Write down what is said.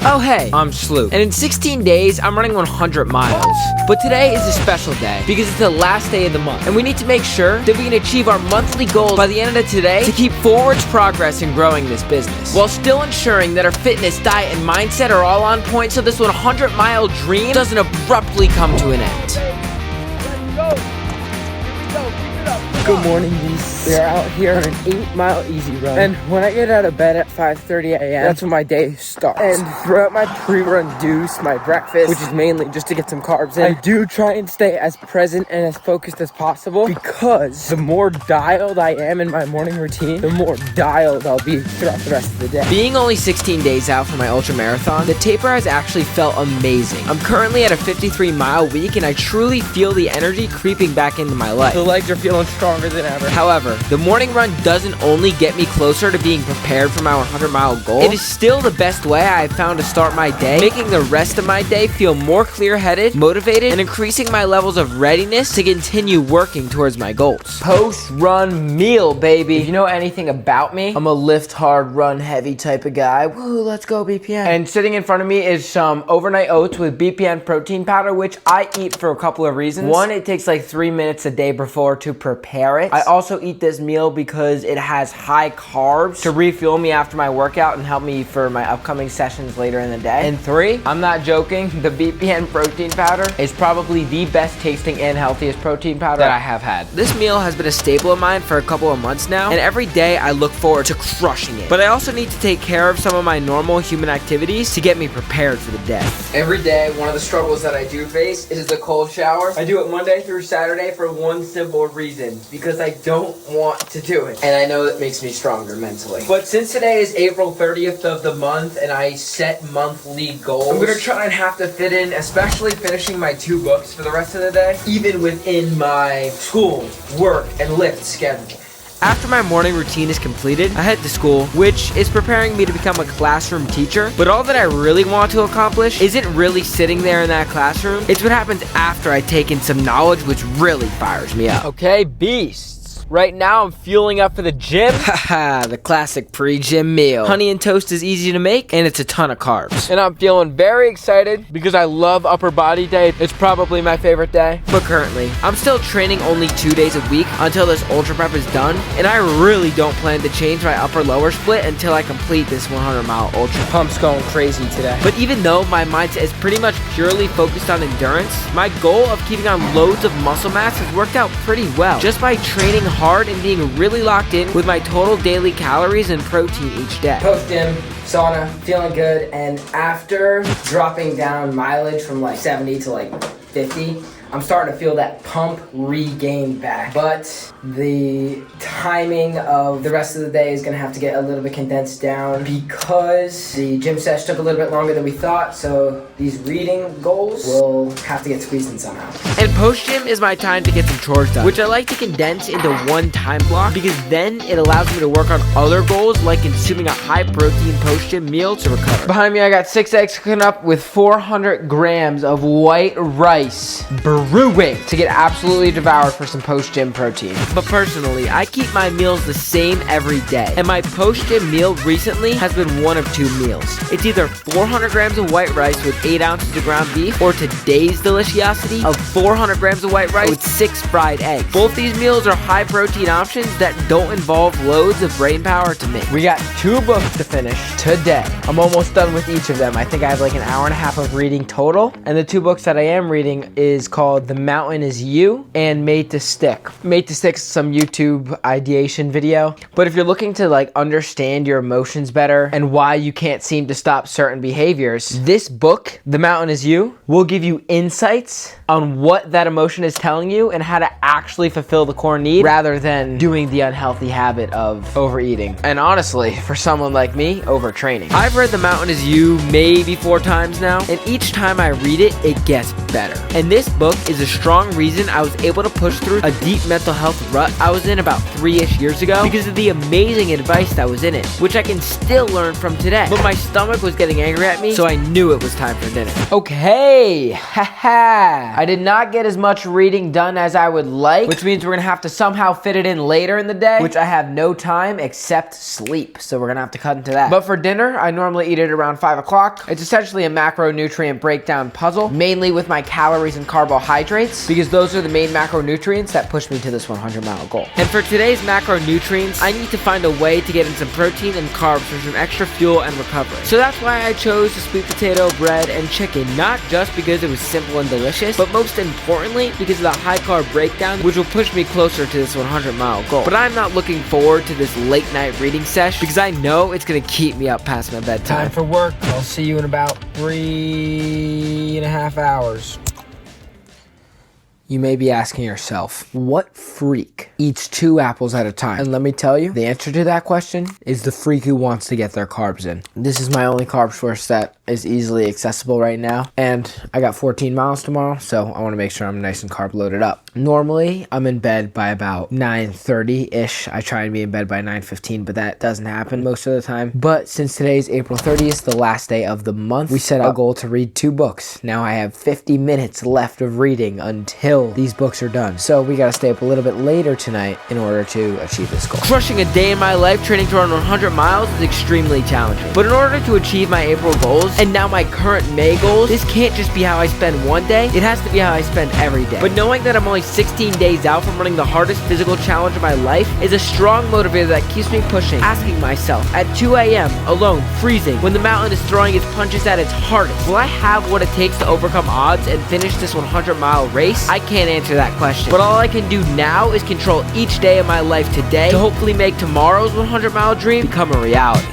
Oh hey, I'm Sluke, and in 16 days, I'm running 100 miles. But today is a special day, because it's the last day of the month, and we need to make sure that we can achieve our monthly goals by the end of today to keep forward progress in growing this business, while still ensuring that our fitness, diet, and mindset are all on point so this 100-mile dream doesn't abruptly come to an end. Let's go. Here we go. Keep it up. Good morning, beasts. We are out here on an 8-mile easy run. And when I get out of bed at 5:30 a.m., that's when my day starts. And throughout my pre-run deuce, my breakfast, which is mainly just to get some carbs in, I do try and stay as present and as focused as possible, because the more dialed I am in my morning routine, the more dialed I'll be throughout the rest of the day. Being only 16 days out from my ultra marathon, the taper has actually felt amazing. I'm currently at a 53-mile week, and I truly feel the energy creeping back into my life. The legs are feeling stronger than ever. However, the morning run doesn't only get me closer to being prepared for my 100-mile goal, it is still the best way I have found to start my day, making the rest of my day feel more clear-headed, motivated, and increasing my levels of readiness to continue working towards my goals. Post-run meal, baby. If you know anything about me, I'm a lift hard, run heavy type of guy. Woo, let's go BPN. And sitting in front of me is some overnight oats with BPN protein powder, which I eat for a couple of reasons. One, it takes like 3 minutes a day before to prepare it. I also eat this meal because it has high carbs to refuel me after my workout and help me for my upcoming sessions later in the day. And 3, I'm not joking, the BPN protein powder is probably the best tasting and healthiest protein powder that I have had. This meal has been a staple of mine for a couple of months now, and every day I look forward to crushing it. But I also need to take care of some of my normal human activities to get me prepared for the day. Every day, one of the struggles that I do face is the cold shower. I do it Monday through Saturday for one simple reason, because I don't want to do it. And I know that makes me stronger mentally. But since today is April 30th of the month and I set monthly goals, I'm gonna try and have to fit in, especially finishing my 2 books for the rest of the day, even within my school, work, and lift schedule. After my morning routine is completed, I head to school, which is preparing me to become a classroom teacher. But all that I really want to accomplish isn't really sitting there in that classroom. It's what happens after I take in some knowledge, which really fires me up. Okay, beasts. Right now, I'm fueling up for the gym. Haha, the classic pre-gym meal. Honey and toast is easy to make, and it's a ton of carbs. And I'm feeling very excited because I love upper body day. It's probably my favorite day. But currently, I'm still training only 2 days a week until this ultra prep is done, and I really don't plan to change my upper-lower split until I complete this 100-mile ultra. Pump's going crazy today. But even though my mindset is pretty much purely focused on endurance, my goal of keeping on loads of muscle mass has worked out pretty well, just by training hard and being really locked in with my total daily calories and protein each day. Post-gym, sauna, feeling good, and after dropping down mileage from like 70 to like 50, I'm starting to feel that pump regain back. But the timing of the rest of the day is gonna have to get a little bit condensed down because the gym session took a little bit longer than we thought, so these reading goals will have to get squeezed in somehow. And post-gym is my time to get some chores done, which I like to condense into one time block because then it allows me to work on other goals like consuming a high-protein post-gym meal to recover. Behind me, I got 6 eggs cooking up with 400 grams of white rice brewing to get absolutely devoured for some post-gym protein. But personally, I keep my meals the same every day, and my post-gym meal recently has been one of 2 meals. It's either 400 grams of white rice with 8 ounces of ground beef, or today's deliciosity of 400 grams of white rice with 6 fried eggs. Both these meals are high protein options that don't involve loads of brain power to make. We got 2 books to finish today. I'm almost done with each of them. I think I have like an hour and a half of reading total, and the 2 books that I am reading is called The Mountain Is You and Made to Stick. Made to Stick is some YouTube ideation video, but if you're looking to like understand your emotions better and why you can't seem to stop certain behaviors, this book, The Mountain Is You, will give you insights on what that emotion is telling you and how to actually fulfill the core need rather than doing the unhealthy habit of overeating. And honestly, for someone like me, overtraining. I've read The Mountain Is You maybe 4 times now, and each time I read it, it gets better. And this book is a strong reason I was able to push through a deep mental health rut I was in about 3-ish years ago because of the amazing advice that was in it, which I can still learn from today. But my stomach was getting angry at me, so I knew it was time for dinner. Okay, haha. I did not get as much reading done as I would like, which means we're gonna have to somehow fit it in later in the day, which I have no time except sleep, so we're gonna have to cut into that. But for dinner, I normally eat it around 5 o'clock. It's essentially a macronutrient breakdown puzzle, mainly with my calories and carbohydrates, because those are the main macronutrients that push me to this 100-mile goal. And for today's macronutrients, I need to find a way to get in some protein and carbs for some extra fuel and recovery. So that's why I chose the sweet potato, bread, and chicken, not just because it was simple and delicious, but most importantly, because of the high carb breakdown, which will push me closer to this 100-mile goal. But I'm not looking forward to this late night reading sesh because I know it's gonna keep me up past my bedtime. Time for work. I'll see you in about 3.5 hours. You may be asking yourself, what freak eats 2 apples at a time? And let me tell you, the answer to that question is the freak who wants to get their carbs in. This is my only carb source that is easily accessible right now. And I got 14 miles tomorrow, so I want to make sure I'm nice and carb loaded up. Normally, I'm in bed by about 9:30-ish. I try and be in bed by 9:15, but that doesn't happen most of the time. But since today is April 30th, the last day of the month, we set a goal to read 2 books. Now I have 50 minutes left of reading until these books are done. So we gotta stay up a little bit later tonight in order to achieve this goal. Crushing a day in my life training to run 100 miles is extremely challenging. But in order to achieve my April goals, and now my current May goals, this can't just be how I spend one day, it has to be how I spend every day. But knowing that I'm only 16 days out from running the hardest physical challenge of my life is a strong motivator that keeps me pushing, asking myself, at 2 a.m., alone, freezing, when the mountain is throwing its punches at its hardest, will I have what it takes to overcome odds and finish this 100-mile race? I can't answer that question. But all I can do now is control each day of my life today to hopefully make tomorrow's 100-mile dream become a reality.